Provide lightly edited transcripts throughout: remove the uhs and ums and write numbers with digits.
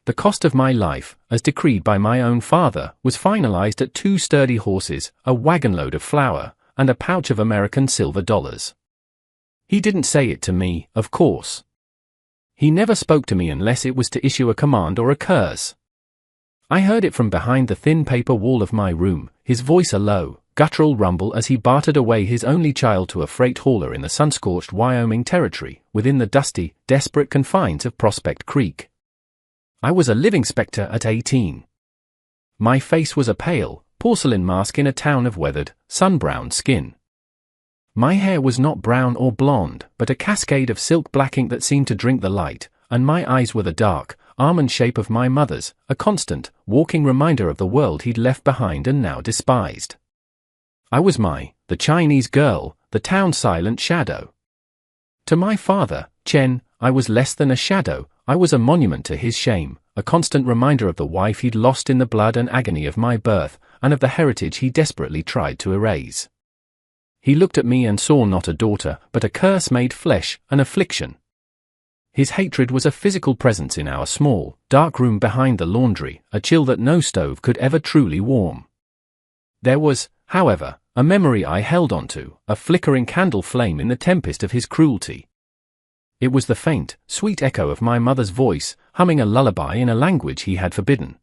The cost of my life, as decreed by my own father, was finalized at 2 sturdy horses, a wagon-load of flour, and a pouch of American silver dollars. He didn't say it to me, of course. He never spoke to me unless it was to issue a command or a curse. I heard it from behind the thin paper wall of my room, his voice a low, guttural rumble as he bartered away his only child to a freight hauler in the sun-scorched Wyoming territory, within the dusty, desperate confines of Prospect Creek. I was a living specter at 18. My face was a pale, porcelain mask in a town of weathered, sun-browned skin. My hair was not brown or blonde, but a cascade of silk black ink that seemed to drink the light, and my eyes were the dark, almond shape of my mother's, a constant, walking reminder of the world he'd left behind and now despised. I was the Chinese girl, the town's silent shadow. To my father, Chen, I was less than a shadow. I was a monument to his shame, a constant reminder of the wife he'd lost in the blood and agony of my birth, and of the heritage he desperately tried to erase. He looked at me and saw not a daughter, but a curse made flesh, an affliction. His hatred was a physical presence in our small, dark room behind the laundry, a chill that no stove could ever truly warm. There was, however, a memory I held onto, a flickering candle flame in the tempest of his cruelty. It was the faint, sweet echo of my mother's voice, humming a lullaby in a language he had forbidden.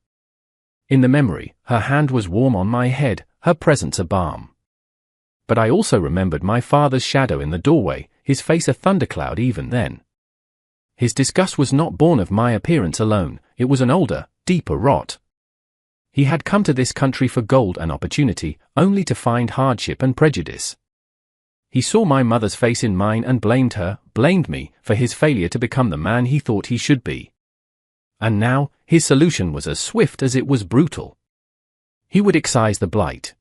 In the memory, her hand was warm on my head, her presence a balm. But I also remembered my father's shadow in the doorway, his face a thundercloud even then. His disgust was not born of my appearance alone, it was an older, deeper rot. He had come to this country for gold and opportunity, only to find hardship and prejudice. He saw my mother's face in mine and blamed her, blamed me, for his failure to become the man he thought he should be. And now, his solution was as swift as it was brutal. He would excise the blight.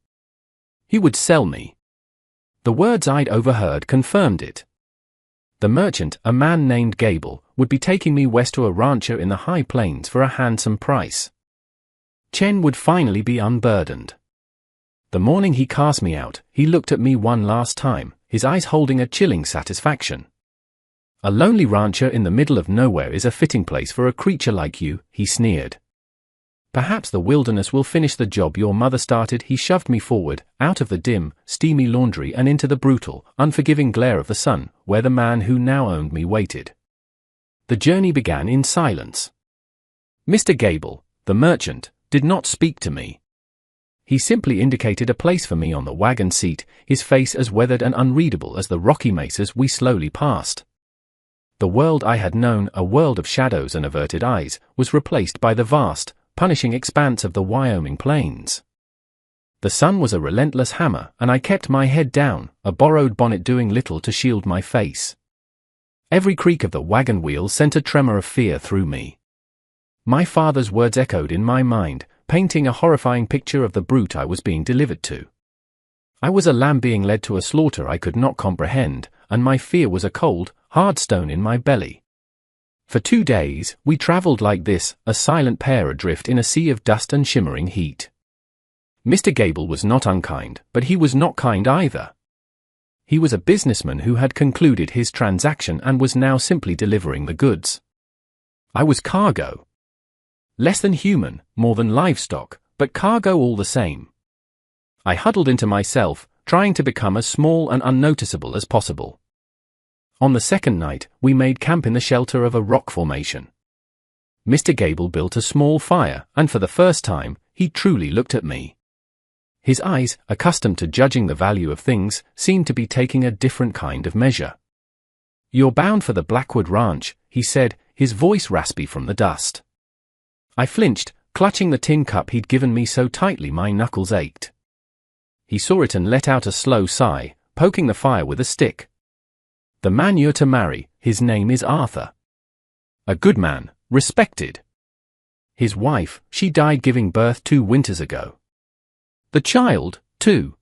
He would sell me. The words I'd overheard confirmed it. The merchant, a man named Gable, would be taking me west to a rancher in the high plains for a handsome price. Chen would finally be unburdened. The morning he cast me out, he looked at me one last time, his eyes holding a chilling satisfaction. A lonely rancher in the middle of nowhere is a fitting place for a creature like you, he sneered. Perhaps the wilderness will finish the job your mother started. He shoved me forward, out of the dim, steamy laundry and into the brutal, unforgiving glare of the sun, where the man who now owned me waited. The journey began in silence. Mr. Gable, the merchant, did not speak to me. He simply indicated a place for me on the wagon seat, his face as weathered and unreadable as the rocky mesas we slowly passed. The world I had known, a world of shadows and averted eyes, was replaced by the vast, punishing expanse of the Wyoming plains. The sun was a relentless hammer, and I kept my head down, a borrowed bonnet doing little to shield my face. Every creak of the wagon wheels sent a tremor of fear through me. My father's words echoed in my mind, painting a horrifying picture of the brute I was being delivered to. I was a lamb being led to a slaughter I could not comprehend, and my fear was a cold, hard stone in my belly. For 2 days, we traveled like this, a silent pair adrift in a sea of dust and shimmering heat. Mr. Gable was not unkind, but he was not kind either. He was a businessman who had concluded his transaction and was now simply delivering the goods. I was cargo. Less than human, more than livestock, but cargo all the same. I huddled into myself, trying to become as small and unnoticeable as possible. On the second night, we made camp in the shelter of a rock formation. Mr. Gable built a small fire, and for the first time, he truly looked at me. His eyes, accustomed to judging the value of things, seemed to be taking a different kind of measure. "You're bound for the Blackwood Ranch," he said, his voice raspy from the dust. I flinched, clutching the tin cup he'd given me so tightly my knuckles ached. He saw it and let out a slow sigh, poking the fire with a stick. "The man you're to marry, his name is Arthur. A good man, respected. His wife, she died giving birth 2 winters ago. The child, too.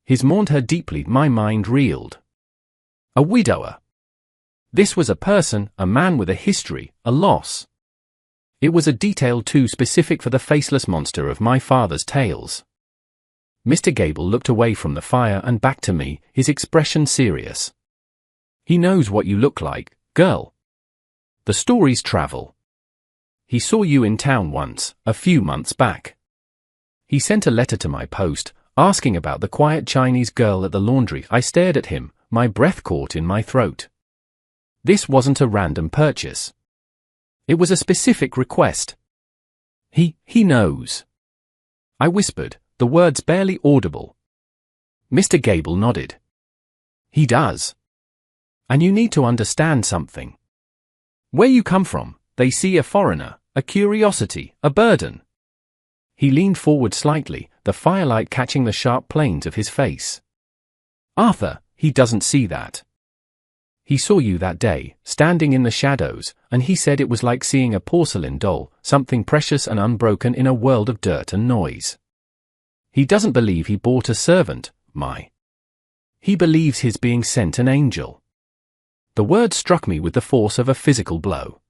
He's mourned her deeply." My mind reeled. A widower. This was a person, a man with a history, a loss. It was a detail too specific for the faceless monster of my father's tales. Mr. Gable looked away from the fire and back to me, his expression serious. "He knows what you look like, girl. The stories travel. He saw you in town once, a few months back. He sent a letter to my post, asking about the quiet Chinese girl at the laundry. I stared at him, my breath caught in my throat. This wasn't a random purchase. It was a specific request. He knows. I whispered, the words barely audible. Mr. Gable nodded. He does. And you need to understand something. Where you come from, they see a foreigner, a curiosity, a burden. He leaned forward slightly, the firelight catching the sharp planes of his face. Arthur, he doesn't see that. He saw you that day, standing in the shadows, and he said it was like seeing a porcelain doll, something precious and unbroken in a world of dirt and noise. He doesn't believe he bought a servant, He believes he's being sent an angel. The word struck me with the force of a physical blow.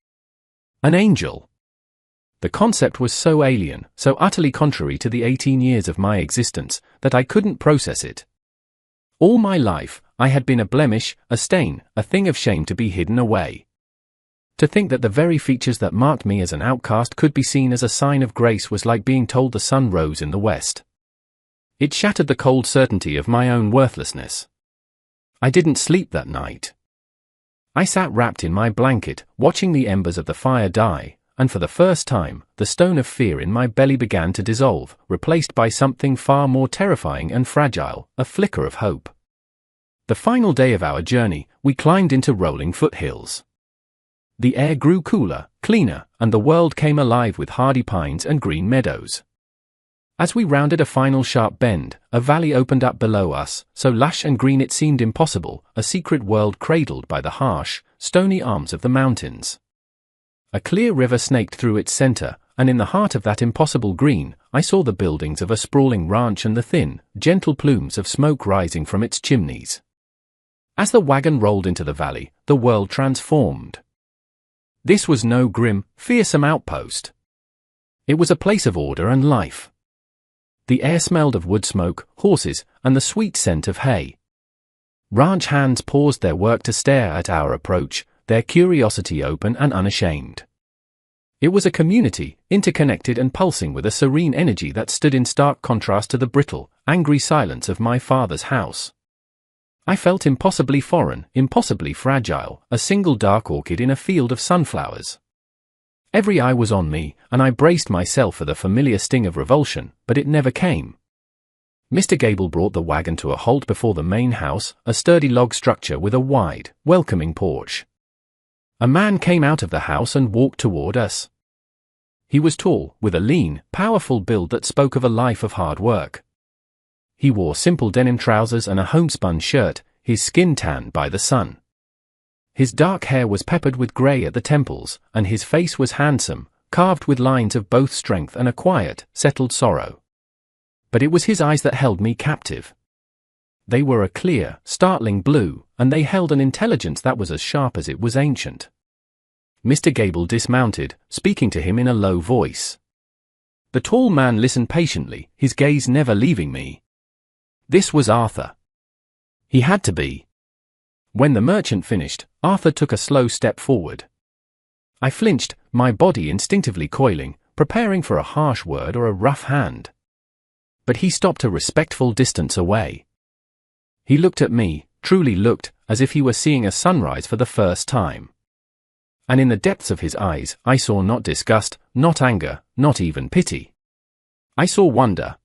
An angel. The concept was so alien, so utterly contrary to the 18 years of my existence, that I couldn't process it. All my life, I had been a blemish, a stain, a thing of shame to be hidden away. To think that the very features that marked me as an outcast could be seen as a sign of grace was like being told the sun rose in the west. It shattered the cold certainty of my own worthlessness. I didn't sleep that night. I sat wrapped in my blanket, watching the embers of the fire die, and for the first time, the stone of fear in my belly began to dissolve, replaced by something far more terrifying and fragile, a flicker of hope. The final day of our journey, we climbed into rolling foothills. The air grew cooler, cleaner, and the world came alive with hardy pines and green meadows. As we rounded a final sharp bend, a valley opened up below us, so lush and green it seemed impossible, a secret world cradled by the harsh, stony arms of the mountains. A clear river snaked through its center, and in the heart of that impossible green, I saw the buildings of a sprawling ranch and the thin, gentle plumes of smoke rising from its chimneys. As the wagon rolled into the valley, the world transformed. This was no grim, fearsome outpost. It was a place of order and life. The air smelled of wood smoke, horses, and the sweet scent of hay. Ranch hands paused their work to stare at our approach, their curiosity open and unashamed. It was a community, interconnected and pulsing with a serene energy that stood in stark contrast to the brittle, angry silence of my father's house. I felt impossibly foreign, impossibly fragile, a single dark orchid in a field of sunflowers. Every eye was on me, and I braced myself for the familiar sting of revulsion, but it never came. Mr. Gable brought the wagon to a halt before the main house, a sturdy log structure with a wide, welcoming porch. A man came out of the house and walked toward us. He was tall, with a lean, powerful build that spoke of a life of hard work. He wore simple denim trousers and a homespun shirt, his skin tanned by the sun. His dark hair was peppered with grey at the temples, and his face was handsome, carved with lines of both strength and a quiet, settled sorrow. But it was his eyes that held me captive. They were a clear, startling blue, and they held an intelligence that was as sharp as it was ancient. Mr. Gable dismounted, speaking to him in a low voice. The tall man listened patiently, his gaze never leaving me. This was Arthur. He had to be. When the merchant finished, Arthur took a slow step forward. I flinched, my body instinctively coiling, preparing for a harsh word or a rough hand. But he stopped a respectful distance away. He looked at me, truly looked, as if he were seeing a sunrise for the first time. And in the depths of his eyes, I saw not disgust, not anger, not even pity. I saw wonder.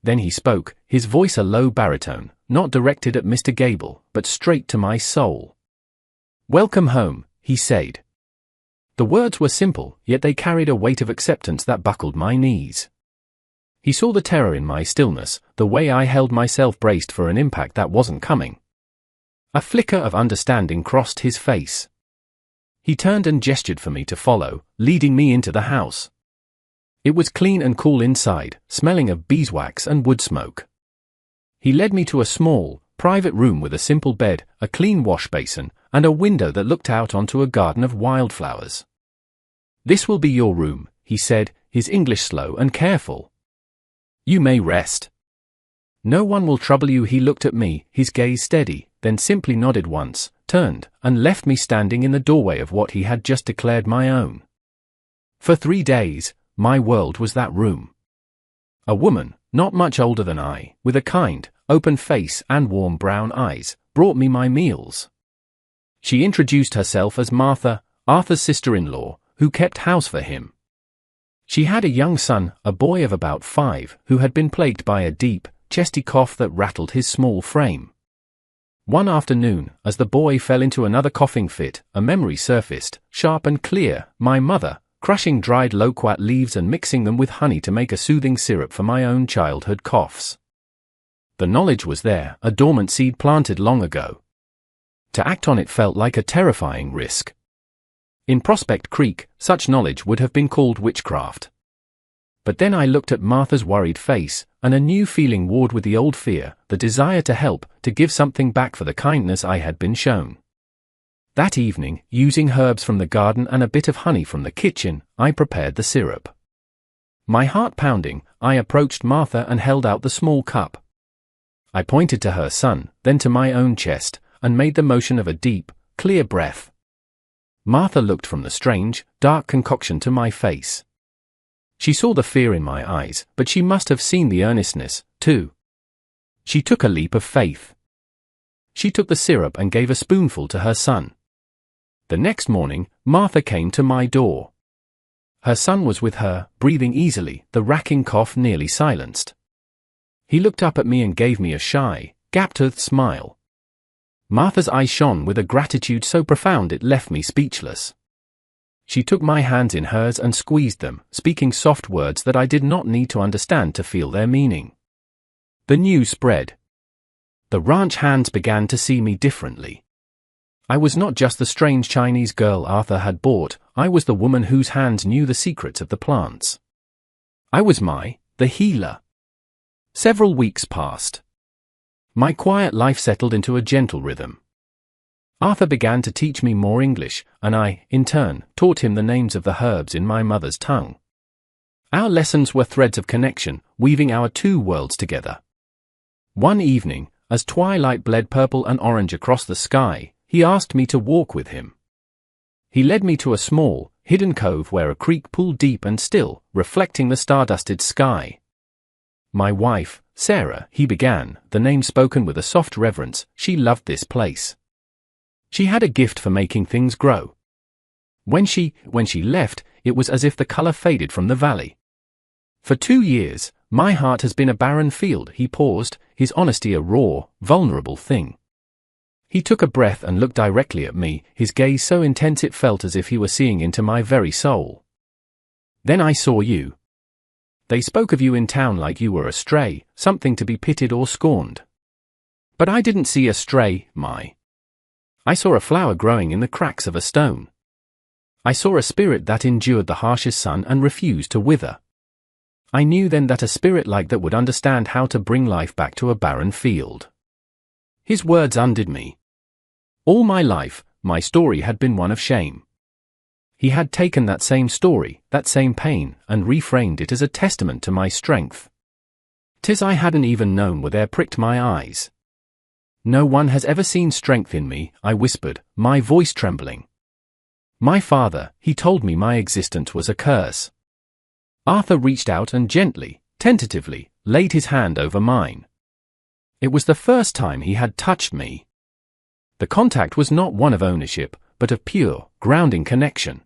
Then he spoke, his voice a low baritone, not directed at Mr. Gable, but straight to my soul. "Welcome home," he said. The words were simple, yet they carried a weight of acceptance that buckled my knees. He saw the terror in my stillness, the way I held myself braced for an impact that wasn't coming. A flicker of understanding crossed his face. He turned and gestured for me to follow, leading me into the house. It was clean and cool inside, smelling of beeswax and wood smoke. He led me to a small, private room with a simple bed, a clean wash basin, and a window that looked out onto a garden of wildflowers. "This will be your room," he said, his English slow and careful. "You may rest. No one will trouble you." He looked at me, his gaze steady, then simply nodded once, turned, and left me standing in the doorway of what he had just declared my own. For 3 days, my world was that room. A woman, not much older than I, with a kind, open face and warm brown eyes, brought me my meals. She introduced herself as Martha, Arthur's sister-in-law, who kept house for him. She had a young son, a boy of about 5, who had been plagued by a deep, chesty cough that rattled his small frame. One afternoon, as the boy fell into another coughing fit, a memory surfaced, sharp and clear: my mother, crushing dried loquat leaves and mixing them with honey to make a soothing syrup for my own childhood coughs. The knowledge was there, a dormant seed planted long ago. To act on it felt like a terrifying risk. In Prospect Creek, such knowledge would have been called witchcraft. But then I looked at Martha's worried face, and a new feeling warred with the old fear, the desire to help, to give something back for the kindness I had been shown. That evening, using herbs from the garden and a bit of honey from the kitchen, I prepared the syrup. My heart pounding, I approached Martha and held out the small cup. I pointed to her son, then to my own chest, and made the motion of a deep, clear breath. Martha looked from the strange, dark concoction to my face. She saw the fear in my eyes, but she must have seen the earnestness, too. She took a leap of faith. She took the syrup and gave a spoonful to her son. The next morning, Martha came to my door. Her son was with her, breathing easily, the racking cough nearly silenced. He looked up at me and gave me a shy, gap-toothed smile. Martha's eyes shone with a gratitude so profound it left me speechless. She took my hands in hers and squeezed them, speaking soft words that I did not need to understand to feel their meaning. The news spread. The ranch hands began to see me differently. I was not just the strange Chinese girl Arthur had bought, I was the woman whose hands knew the secrets of the plants. I was the healer. Several weeks passed. My quiet life settled into a gentle rhythm. Arthur began to teach me more English, and I, in turn, taught him the names of the herbs in my mother's tongue. Our lessons were threads of connection, weaving our two worlds together. One evening, as twilight bled purple and orange across the sky, he asked me to walk with him. He led me to a small, hidden cove where a creek pooled deep and still, reflecting the stardusted sky. My wife, Sarah, he began, the name spoken with a soft reverence. She loved this place. She had a gift for making things grow. When she left, it was as if the color faded from the valley. For 2 years, my heart has been a barren field. He paused, his honesty a raw, vulnerable thing. He took a breath and looked directly at me, his gaze so intense it felt as if he were seeing into my very soul. Then I saw you. They spoke of you in town like you were a stray, something to be pitied or scorned. But I didn't see a stray, I saw a flower growing in the cracks of a stone. I saw a spirit that endured the harshest sun and refused to wither. I knew then that a spirit like that would understand how to bring life back to a barren field. His words undid me. All my life, my story had been one of shame. He had taken that same story, that same pain, and reframed it as a testament to my strength. 'Tis I hadn't even known were there pricked my eyes. No one has ever seen strength in me, I whispered, my voice trembling. My father, he told me my existence was a curse. Arthur reached out and gently, tentatively, laid his hand over mine. It was the first time he had touched me. The contact was not one of ownership, but of pure, grounding connection.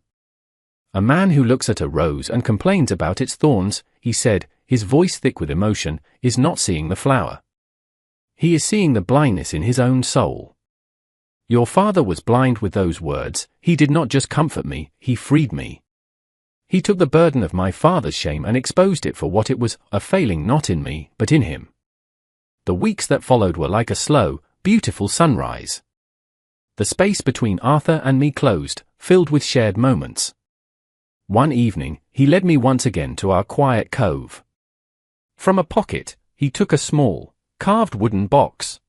A man who looks at a rose and complains about its thorns, he said, his voice thick with emotion, is not seeing the flower. He is seeing the blindness in his own soul. Your father was blind with those words. He did not just comfort me, he freed me. He took the burden of my father's shame and exposed it for what it was, a failing not in me, but in him. The weeks that followed were like a slow, beautiful sunrise. The space between Arthur and me closed, filled with shared moments. One evening, he led me once again to our quiet cove. From a pocket, he took a small, carved wooden box.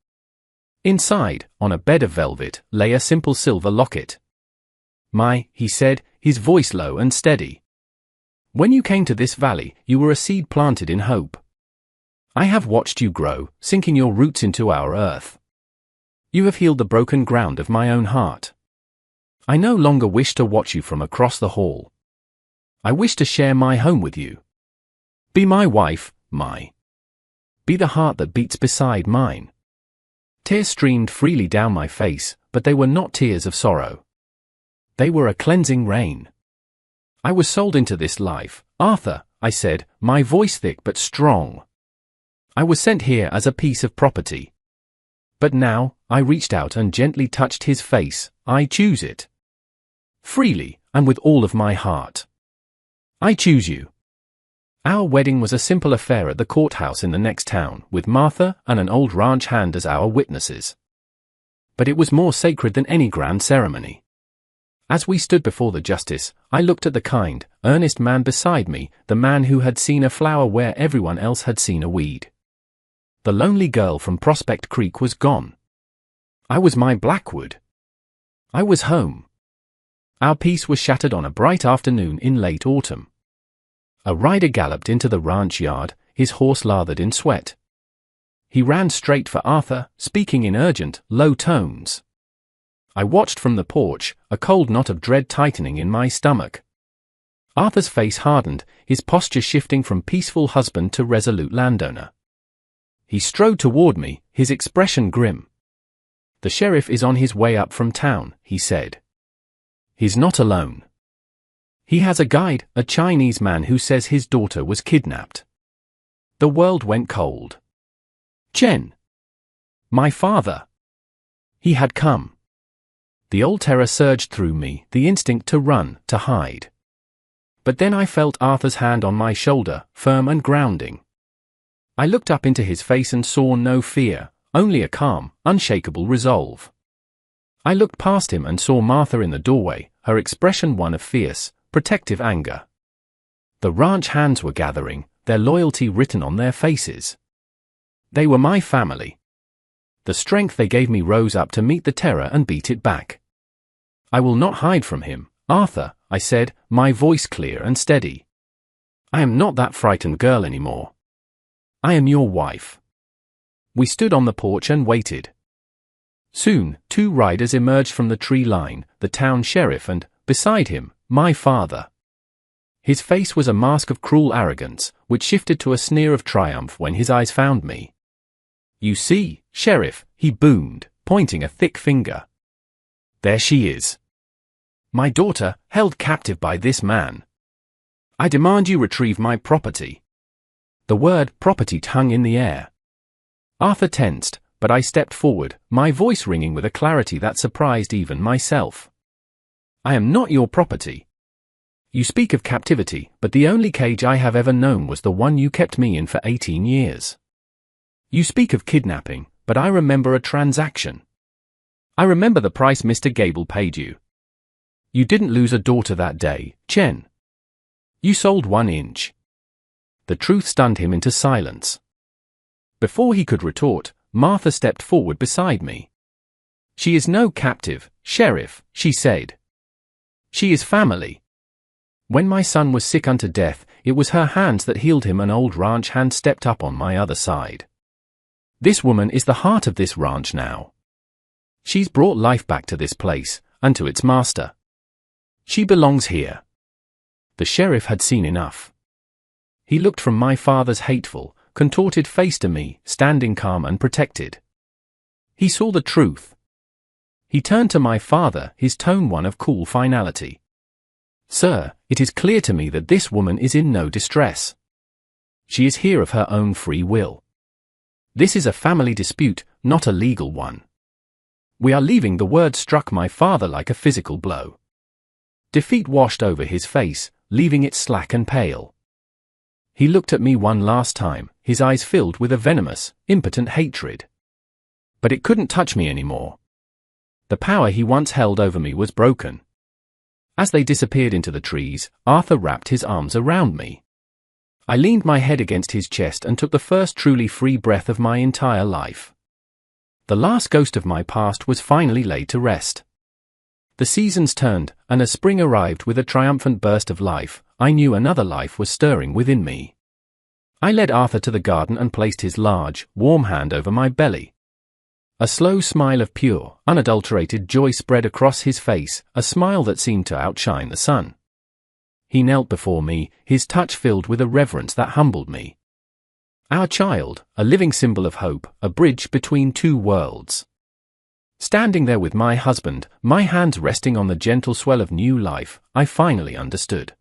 Inside, on a bed of velvet, lay a simple silver locket. He said, his voice low and steady. When you came to this valley, you were a seed planted in hope. I have watched you grow, sinking your roots into our earth. You have healed the broken ground of my own heart. I no longer wish to watch you from across the hall. I wish to share my home with you. Be my wife, be the heart that beats beside mine. Tears streamed freely down my face, but they were not tears of sorrow. They were a cleansing rain. I was sold into this life, Arthur, I said, my voice thick but strong. I was sent here as a piece of property. But now, I reached out and gently touched his face. I choose it. Freely, and with all of my heart. I choose you. Our wedding was a simple affair at the courthouse in the next town, with Martha and an old ranch hand as our witnesses. But it was more sacred than any grand ceremony. As we stood before the justice, I looked at the kind, earnest man beside me, the man who had seen a flower where everyone else had seen a weed. The lonely girl from Prospect Creek was gone. I was my Blackwood. I was home. Our peace was shattered on a bright afternoon in late autumn. A rider galloped into the ranch yard, his horse lathered in sweat. He ran straight for Arthur, speaking in urgent, low tones. I watched from the porch, a cold knot of dread tightening in my stomach. Arthur's face hardened, his posture shifting from peaceful husband to resolute landowner. He strode toward me, his expression grim. The sheriff is on his way up from town, he said. He's not alone. He has a guide, a Chinese man who says his daughter was kidnapped. The world went cold. Chen. My father. He had come. The old terror surged through me, the instinct to run, to hide. But then I felt Arthur's hand on my shoulder, firm and grounding. I looked up into his face and saw no fear, only a calm, unshakable resolve. I looked past him and saw Martha in the doorway, her expression one of fierce, protective anger. The ranch hands were gathering, their loyalty written on their faces. They were my family. The strength they gave me rose up to meet the terror and beat it back. I will not hide from him, Arthur, I said, my voice clear and steady. I am not that frightened girl anymore. I am your wife. We stood on the porch and waited. Soon, 2 riders emerged from the tree line, the town sheriff and, beside him, my father. His face was a mask of cruel arrogance, which shifted to a sneer of triumph when his eyes found me. You see, Sheriff, he boomed, pointing a thick finger. There she is. My daughter, held captive by this man. I demand you retrieve my property. The word property hung in the air. Arthur tensed, but I stepped forward, my voice ringing with a clarity that surprised even myself. I am not your property. You speak of captivity, but the only cage I have ever known was the one you kept me in for 18 years. You speak of kidnapping, but I remember a transaction. I remember the price Mr. Gable paid you. You didn't lose a daughter that day, Chen. You sold 1 inch. The truth stunned him into silence. Before he could retort, Martha stepped forward beside me. She is no captive, Sheriff, she said. She is family. When my son was sick unto death, it was her hands that healed him. An old ranch hand stepped up on my other side. This woman is the heart of this ranch now. She's brought life back to this place, and to its master. She belongs here. The sheriff had seen enough. He looked from my father's hateful, contorted face to me, standing calm and protected. He saw the truth. He turned to my father, his tone one of cool finality. Sir, it is clear to me that this woman is in no distress. She is here of her own free will. This is a family dispute, not a legal one. We are leaving. The word struck my father like a physical blow. Defeat washed over his face, leaving it slack and pale. He looked at me one last time, his eyes filled with a venomous, impotent hatred. But it couldn't touch me anymore. The power he once held over me was broken. As they disappeared into the trees, Arthur wrapped his arms around me. I leaned my head against his chest and took the first truly free breath of my entire life. The last ghost of my past was finally laid to rest. The seasons turned, and as spring arrived with a triumphant burst of life, I knew another life was stirring within me. I led Arthur to the garden and placed his large, warm hand over my belly. A slow smile of pure, unadulterated joy spread across his face, a smile that seemed to outshine the sun. He knelt before me, his touch filled with a reverence that humbled me. Our child, a living symbol of hope, a bridge between two worlds. Standing there with my husband, my hands resting on the gentle swell of new life, I finally understood.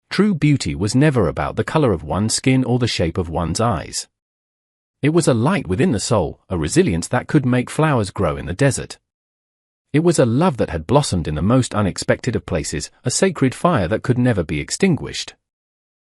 True beauty was never about the color of one's skin or the shape of one's eyes. It was a light within the soul, a resilience that could make flowers grow in the desert. It was a love that had blossomed in the most unexpected of places, a sacred fire that could never be extinguished.